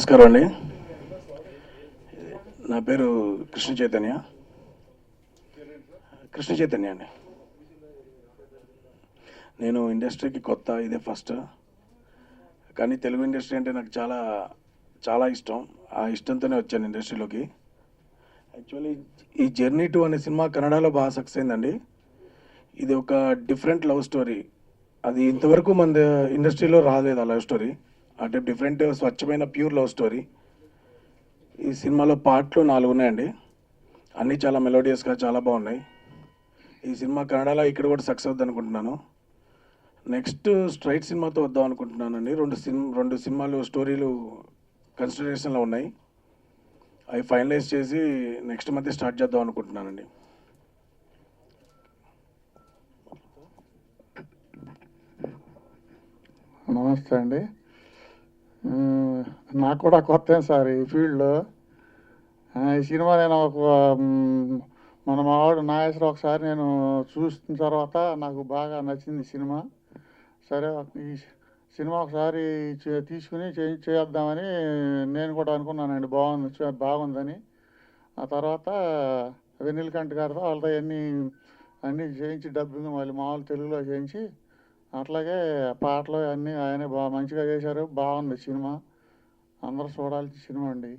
నమస్కారం అండి. నా పేరు కృష్ణ చైతన్య. అండి. నేను ఇండస్ట్రీకి కొత్త, ఇదే ఫస్ట్. కానీ తెలుగు ఇండస్ట్రీ అంటే నాకు చాలా చాలా ఇష్టం. ఆ ఇష్టంతోనే వచ్చాను ఇండస్ట్రీలోకి. యాక్చువల్లీ ఈ జర్నీ టు అనే సినిమా కన్నడలో బాగా సక్సెస్ అయిందండి. ఇది ఒక డిఫరెంట్ లవ్ స్టోరీ. అది ఇంతవరకు మన ఇండస్ట్రీలో రాలేదు ఆ లవ్ స్టోరీ. అంటే డిఫరెంట్, స్వచ్ఛమైన ప్యూర్ లవ్ స్టోరీ. ఈ సినిమాలో పాటలు 4 ఉన్నాయండి. అన్నీ చాలా మెలోడియస్గా చాలా బాగున్నాయి. ఈ సినిమా కన్నడలో ఇక్కడ కూడా సక్సెస్ అవుద్ది అనుకుంటున్నాను. నెక్స్ట్ స్ట్రైట్ సినిమాతో వద్దాం అనుకుంటున్నానండి. రెండు సినిమాలు స్టోరీలు కన్సిడరేషన్లో ఉన్నాయి. అవి ఫైనలైజ్ చేసి నెక్స్ట్ మంత్ స్టార్ట్ చేద్దాం అనుకుంటున్నానండి. నమస్తే అండి. నాకు కూడా కొత్త సార్ ఈ ఫీల్డ్లో. ఈ సినిమా నేను మన మావాడు నాగేశ్వర ఒకసారి నేను చూసిన తర్వాత నాకు బాగా నచ్చింది సినిమా. సరే ఈ సినిమా ఒకసారి తీసుకుని చేద్దామని నేను కూడా అనుకున్నానండి. బాగుందని. ఆ తర్వాత వెన్నెల కంఠ గారితో వాళ్ళతో అన్నీ చేయించి డబ్బింగ్ మళ్ళీ మామూలు తెలుగులో చేయించి అట్లాగే పాటలు అన్నీ ఆయనే బాగా మంచిగా చేశారు. బాగుంది సినిమా. అందరూ చూడాల్సిన సినిమా అండి.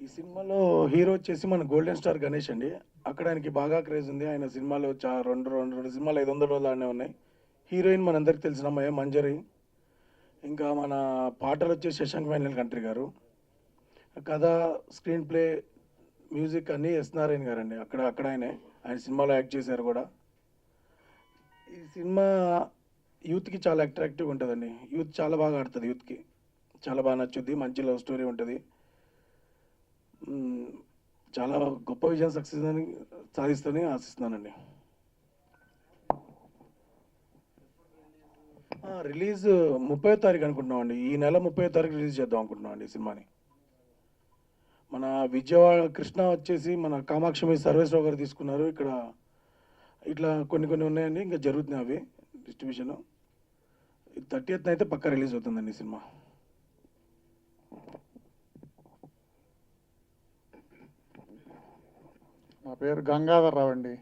ఈ సినిమాలో హీరో వచ్చేసి మన గోల్డెన్ స్టార్ గణేష్ అండి. అక్కడ ఆయనకి బాగా క్రేజ్ ఉంది. ఆయన సినిమాలో రెండు సినిమాలు 500 రోజులు ఆనే ఉన్నాయి. హీరోయిన్ మనందరికి తెలిసిన అమ్మాయి మంజరి. ఇంకా మన పాటలు వచ్చేసి శశాంక్ వెన్నెల కంట్రీ గారు. కథ, స్క్రీన్ ప్లే, మ్యూజిక్ అన్నీ ఎస్ నారాయణ గారు అండి. అక్కడ ఆయన సినిమాలో యాక్ట్ చేశారు కూడా. ఈ సినిమా యూత్కి చాలా అట్రాక్టివ్గా ఉంటుందండి. యూత్ చాలా బాగా ఆడుతుంది. యూత్కి చాలా బాగా నచ్చుద్ది. మంచి లవ్ స్టోరీ ఉంటుంది. చాలా గొప్ప విజయం సాధిస్తుందని ఆశిస్తున్నానండి. రిలీజ్ 30వ తారీఖు అనుకుంటున్నామండి. ఈ నెల 30వ తారీఖు రిలీజ్ చేద్దాం అనుకుంటున్నామండి ఈ సినిమాని. మన విజయవాడ కృష్ణ వచ్చేసి మన కామాక్షి మీద సర్వేశ్వరరావు గారు తీసుకున్నారు. ఇక్కడ ఇట్లా కొన్ని ఉన్నాయండి. ఇంకా జరుగుతున్నాయి అవి డిస్ట్రిబ్యూషన్. 30th అయితే పక్కా రిలీజ్ అవుతుందండి ఈ సినిమా. నా పేరు గంగాధర్ రావు అండి.